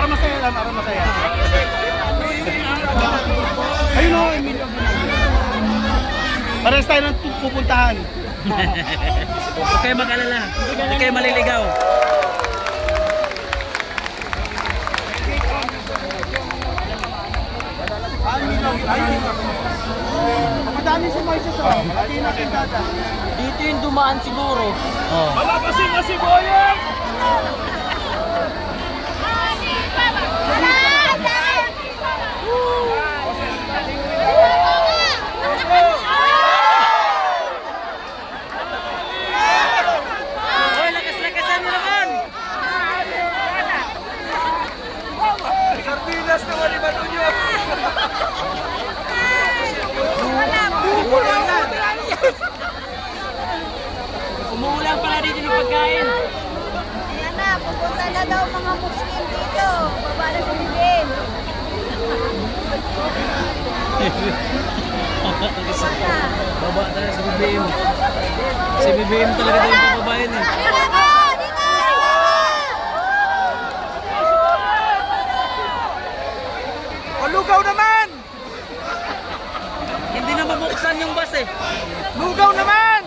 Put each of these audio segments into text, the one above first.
Para masaya lang, para masaya. Ayun o, Emilio. Parehas tayo ng pupuntahan. Huwag kayo mag-alala. Huwag kayo maliligaw. Madami si Moises o. Hindi natin dada. Dito yung dumaan siguro. Oh. Malabasin na si Boyang! Hoy, lakas-lakasan mo naman! Sardinas naman ni Manunyo! Umuulan pala dito ng pagkain. Ayan na, pupunta na daw mga Muslim dito. Baba na sa bibin. Baba talaga sa BBM. Si BBM talaga daw yung papabayan eh. Dito na! Dito! Lugaw naman! Hindi na mabuksan yung bus eh. Lugaw naman!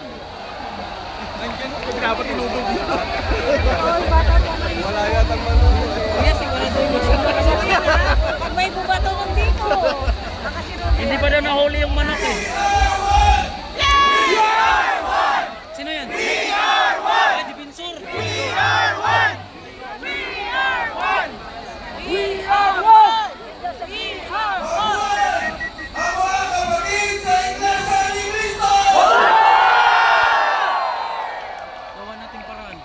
Nandiyan ko, dapat inudog yun. Wala yatang manunod. Kuya, sigurado yung buksan na kasi. Pag may bubato ng dito. Hindi pa daw nahuli yung manok eh. Sino yan? Ay, di Pinsur. Gawa nating paraan.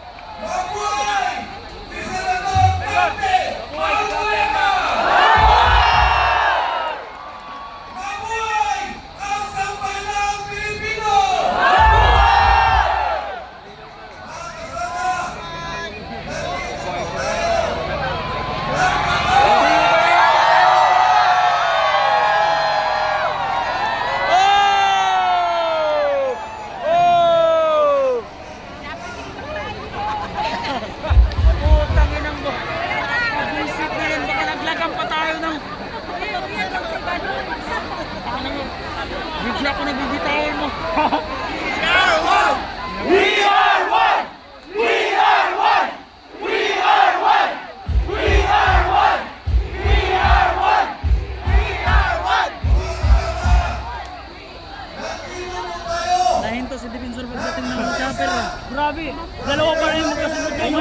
Putang inang mo. Pag-isip na yan, baka naglagan pa tayo ng... Bigla ko nabibitawan mo. Nahinto si Defensor pagdating ng chopper. Grabe, dalawa pa rin yung magkasunod kayo.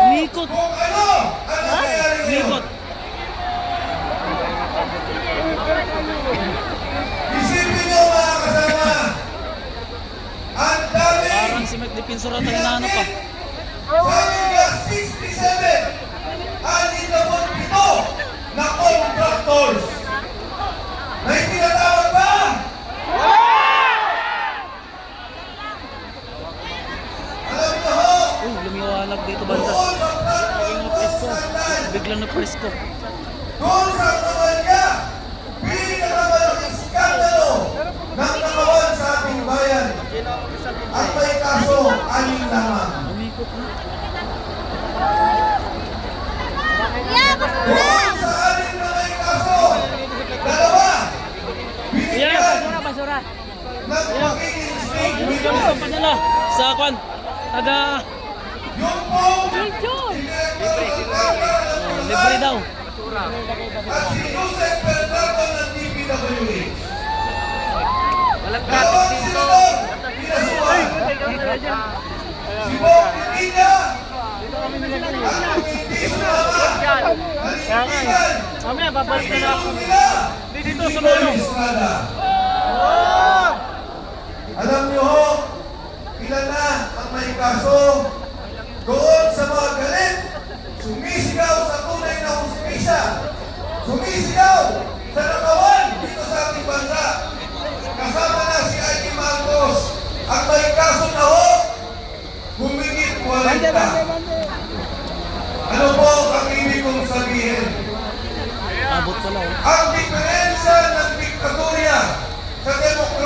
Umikot. Umikot. Isipin nyo mga kasama, ang dami, Parang si Mike Defensor at hinahanap pa. sabi niya 67, anin na pito na contractors. May tinatawag ba? Alam niyo ho, Lumiwanag dito banda. doon sa Naging presko. Pagkukusandan, Biglang na presko. doon sa Kawalya, pinakamalaking skandalo ng nakawan sa ating bayan. At may kaso, anin lamang. Umikot na. Yeah, gusto na! Doon sa anin na may kaso, dalawa, Yeah, binigyan basura. ng magiging state Yung gamit ang padala sa kwan. Taga yung pong libre daw. at si Joseph Bernardo ng DPWH. Walang Dalawang senador, pinasuhan. Si Bong Revilla at hindi sumama. Nanindigan Mamaya, babalik na ang ako. nila Dito si sa Tito mulo. Estrada. Alam niyo ho, ilan na ang may kaso doon sa mga galit, sumisigaw sa tunay na hustisya, sumisigaw sa nakawan dito sa ating bansa. Kasama na si I.T. Marcos at may kaso na ho, humigit 40. Ano po ang ibig kong sabihin? Abot pala oh. Ang diferensya ng diktatorya sa demokrasya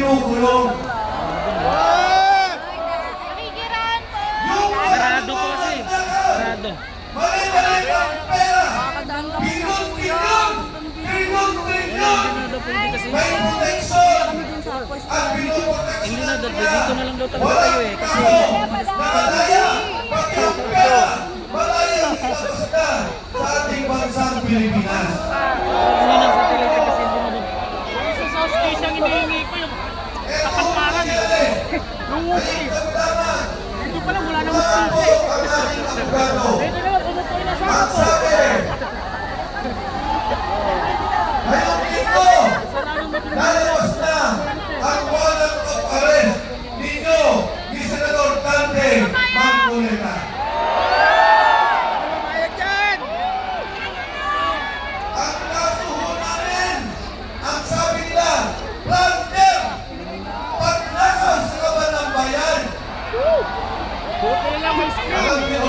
kinukulong. Nakikiraan po. Yung mga Sarado po kasi. Sarado. mali-mali ang pera. Bilyon-bilyon, trilyon-trilyon. Hindi na daw pwede kasi. May proteksyon. Ang Hindi pinoproteksyon na daw. Dito na lang daw talaga walang tayo eh. Kasi tao nakalaya. Pati ang pera, malaya ilabas na sa ating bansang Pilipinas. hindi na sa talaga kasi hindi na daw. Sa South East ang hinihingi ko yung Ito ang nangyari. Ay kapilaman. ito pa lang wala namang Ako ang aking abogado. ito naman tumutuloy na siya. Ang sabi, ngayong linggo, lalabas na ang warrant of arrest ninyo ni Senador Dante Marcoleta. Bayad dyan! Ang kaso ho namin, ang sabi nila, plunder, pagnakaw sa kaban ng bayan. Buti na lang may screen. Alam niyo,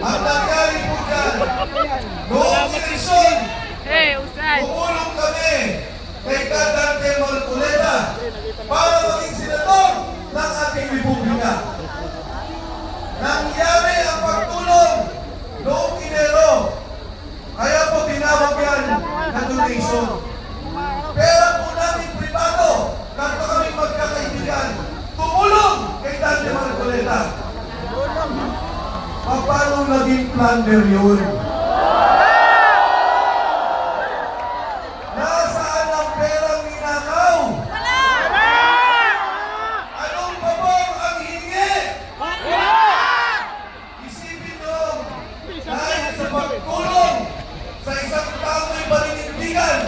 ang nangyari po dyan, noong eleksyon, Hey, Ustad! tumulong kami kay Dante Marcoleta para maging senador ng ating republika. Nangyari ang pagtulong noong Enero. Kaya po tinawag yan na donation. Pera po namin privado, kahit pa kami magkakaibigan, tumulong kay Dante Marcoleta. Paano naging plunder yun? Nasaan ang perang ninakaw? Anong pabor ang hiningi? Isipin nyo, dahil sa pagkulong sa isang tao'y paninindigan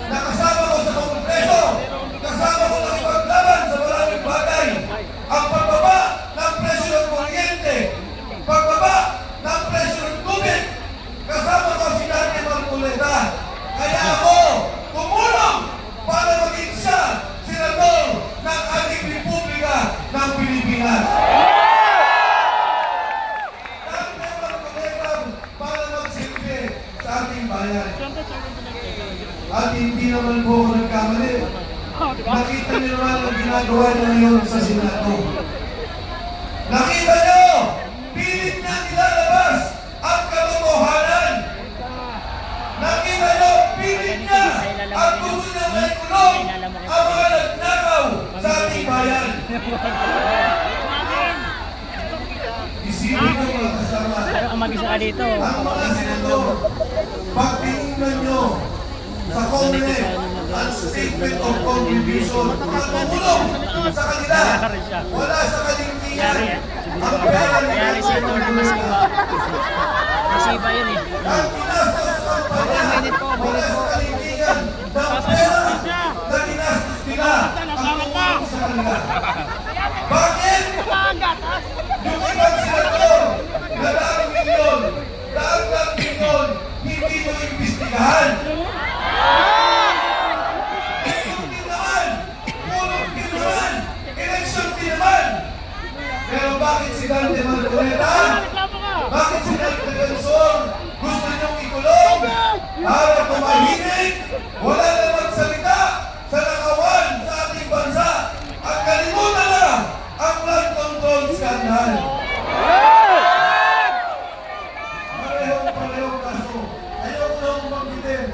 na kasama ko sa Kongreso, kasama ko nakipaglaban sa maraming bagay, ang pagbaba ng presyo ng kuryente, pagbaba ng presyo ng tubig, kasama ko si Dante Marcoleta. Kaya ako tumulong para maging siya senador ng ating Republika ng Pilipinas. Dante Marcoleta para magsilbi sa ating bayan. At hindi naman po ako nagkamali. Nakita niyo naman ang ginagawa niya ngayon sa Senado. Nakita niyo, pilit niya nilalabas ang katotohanan. Nakita niyo, pilit niya at gusto niya may kulong ang mga nagnakaw sa ating bayan. Isipin niyo mga kasama, Pero ang mag-isa ka dito. ang mga senador, pagtingnan niyo sa Congress ang statement of contribution at tumulong sa kanila. Wala sa kaligtingan ang pera ni Kaya si Atty. Masiba. Masiba yun eh. ang ginastos ng panya. Wala sa kaligtingan ng pera na ginastos nila ang tumulong sa kanila. Bakit? Yung ibang senador na daang milyon, hindi mo imbestigahan. Eleksyon din naman! Pulong din naman! Eleksyon din naman! Pero bakit si Dante Marcoleta? Bakit si Dante Bensor? Gusto niyong ikulong? Para tumahimik? Wala na magsalita sa nakawan sa ating bansa at kalimutan na ang flood control scandal. Parehong kaso. Ayoko lang banggitin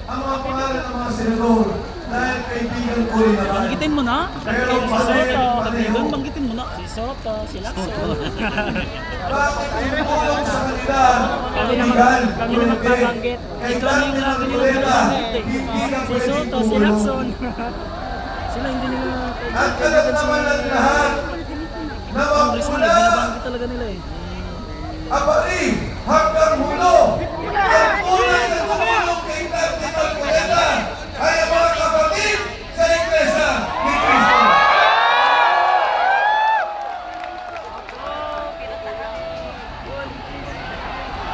ang mga pangalan ng mga senador dahil kaibigan ko rin naman. Banggitin mo na. Pero Si Soto. pareho. Banggitin mo na. Si Soto. Si Lacson. Bakit tumulong sa kanila? Kami na magbabanggit. Kay Ikaw na Dante yung lagi nila Marcoleta, binabanggit eh. hindi ka Si pwedeng Soto. Si tumulong. Lacson. Sila hindi nila At alam naman ng lahat na Congressman, magmula binabanggit talaga nila eh. Apari hanggang hulo, ang tunay na tumulong kay Dante Marcoleta ay ang mga kapatid sa Iglesia ni Cristo.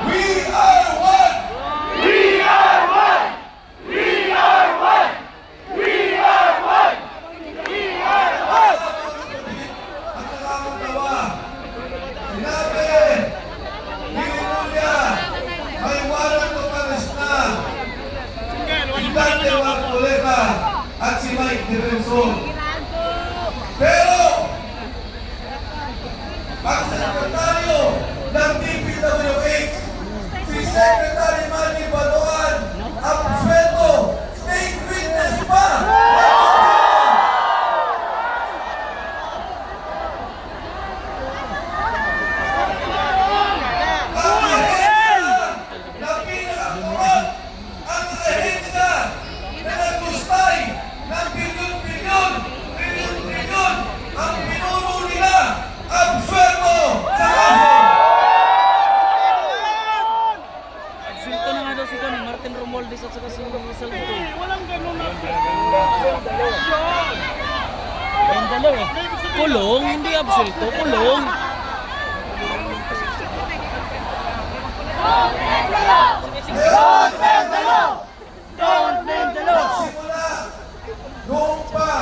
We are one! We are one! We are one! We are one! We are one! Ang nakakatawa, sinabi kulong, hindi absulto, kulong. Simula noong pa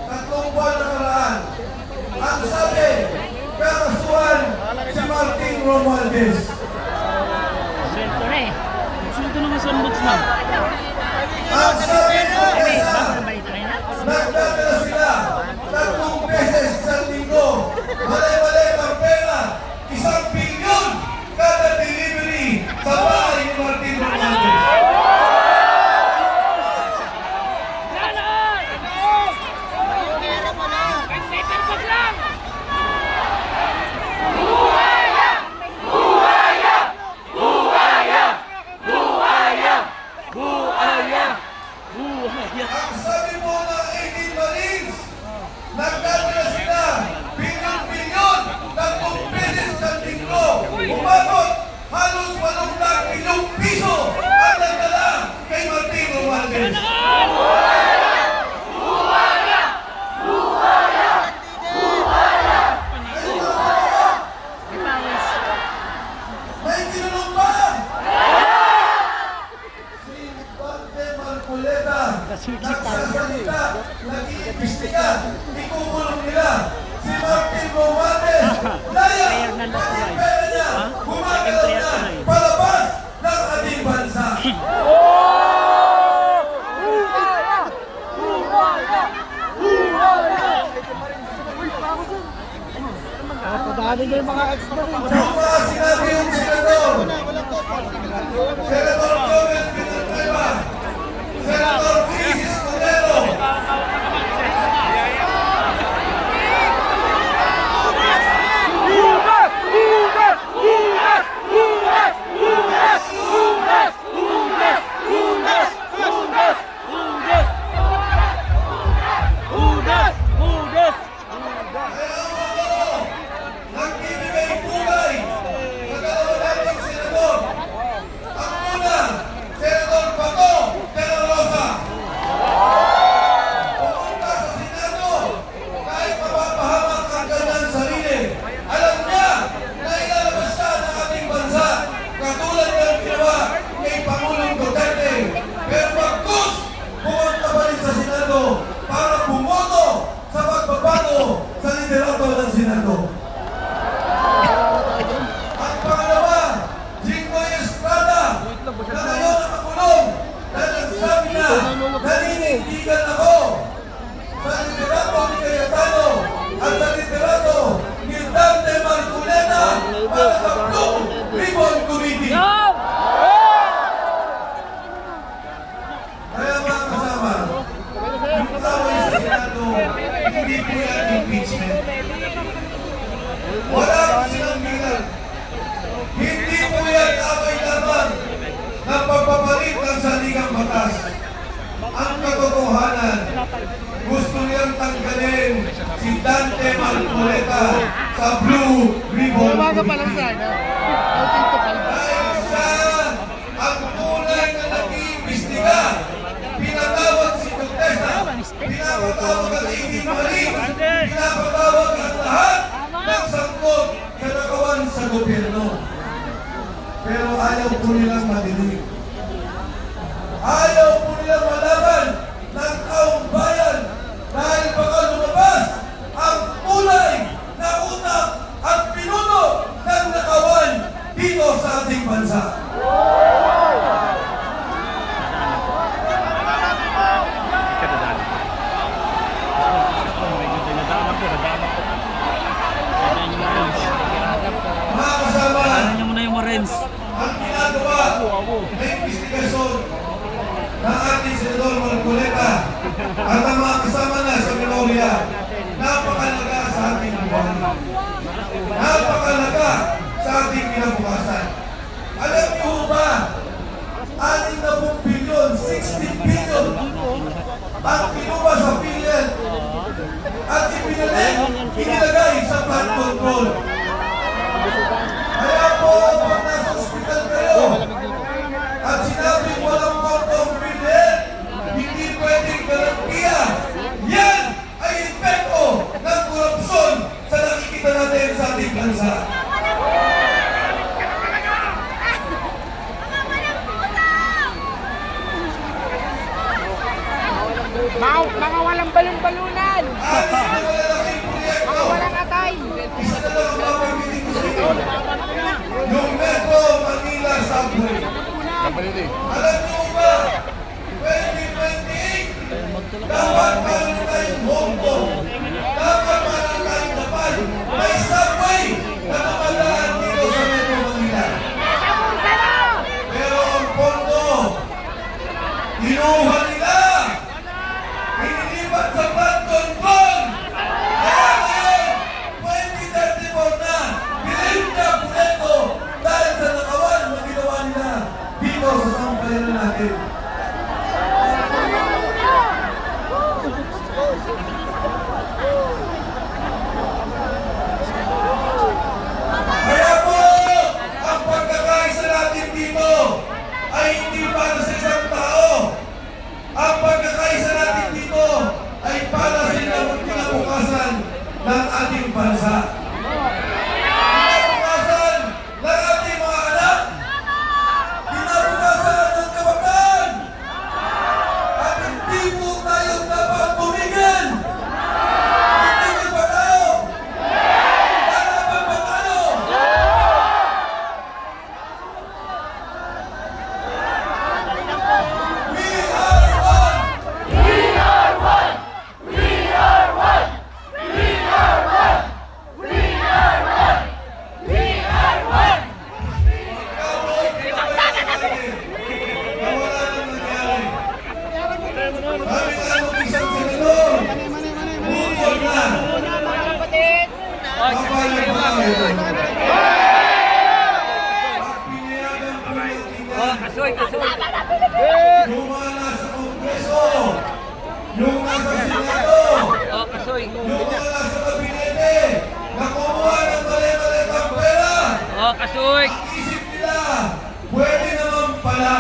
3 buwan nakaraan, ang sabi, kakasuhan si Martin Romualdez. Absulto na eh. Absulto naman sa ombudsman. Ang sabi ko isa, nagdadala sila 3 beses sa linggo. Malay-malay ang pera, 1 bilyon kada delivery sa bahay ni Martin Romualdez. Ang sabi mo ng 18 Marines, nagdadala sila bilyon-bilyon, 3 beses sa linggo. Umabot halos 8 bilyong piso ang nagdala kay Martin Romualdez. May kinulong ba? Si Dante Marcoleta, nagsasalita, nag-iimbestiga, ikukulong nila. Si Martin Romualdez, laya, pati pera niya, gumagalaw na, palabas ng ating bansa. Yung mga sinabi yung senador, Senador Joel Villanueva, Senador Isis Cordero, nagbibigay kulay sa dalawa nating senador. Ang una, Senador Bato de la Rosa. Pumunta sa Senado kahit mapapahamak ang kanyang sarili. Alam niya na ilalabas siya ng ating bansa katulad ng ginawa kay Pangulong Duterte. Pero bagkus, pumunta pa rin sa Senado para bumoto sa pagbabago sa liderato ng Senado. Ang pangalawa, Jinggoy Estrada, na ngayon nakakulong dahil nagsabi na naninindigan ako sa liderato ni Cayetano at sa liderato ni Dante Marcoleta para sa Blue Ribbon Committee. Kaya mga kasama, yung away sa Senado, hindi po yan impeachment. Wala akong sinanggilan. Hindi po yan away lamang na pagpapalit ng saligang batas. Ang katotohanan, gusto niyang tanggalin si Dante Marcoleta sa Blue Ribbon Committee. Dahil siya ang tunay na nag-iimbestiga. Pinatawag si Contesta, pinapatawag ang 18 Marines, pinapatawag ang lahat ng sangkot na nakawan sa gobyerno. Pero ayaw po nilang madinig. Ayaw po nilang malaban ng taong bayan dahil baka lumabas ang kulay na utak at pinuno ng nakawan dito sa ating bansa. Mga kasama, Ano nyo muna yung Marines? ang ginagawa na investigasyon ng ating Senador Marcoleta at ang mga kasama na sa Meloria, napakalaga sa ating buhay. Napakalaga sa ating kinabukasan. Alam niyo ba, 60 bilyon, 60 bilyon ang kinuha sa PhilHealth at inilagay sa flood control. Kaya po, pag nasa balunan. Anim na malalaking proyekto. Walang atay. Isa na lang ang mapapiling ko sa inyo. Yung Metro Manila Subway. Alam niyo ba, 2028, dapat meron tayong Hong Kong. Dapat meron tayong Japan. May subway na namadaan dito sa Metro Manila. Pero ang pondo, kinuha nila. Inilipat sa flood control. Kaya ngayon, 2034 na, bilhin na proyekto dahil sa nakawan na ginawa nila dito sa sambayanan natin. Kaya po, ang pagkakaisa natin dito ay hindi para sa isang tao. Ang pagkakaisa natin dito ay para sa kinabukasan ng ating bansa. Kinabukasan ng ating mga anak. Kinabukasan ng kabataan. At hindi po tayo dapat tumigil. Tumigil ba tayo? Lalaban ba tayo? We are one! Nawala nang nangyari. Sabi nga nung isang senador, bukol na. Kapayang bahay. At pinayagan po natin yan. Yung mga nasa Kongreso, yung nasa Senado, yung mga nasa kabinete, na kumuha ng mali-malitang pera. Ang isip nila, pwede naman pala.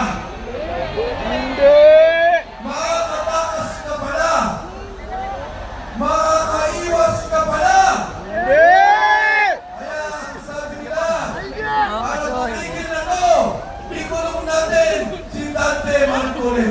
Makakatakas ka pala. Makakaiwas ka pala. Kaya sabi nila, para tumigil na to, ikulong natin si Dante Marcolez.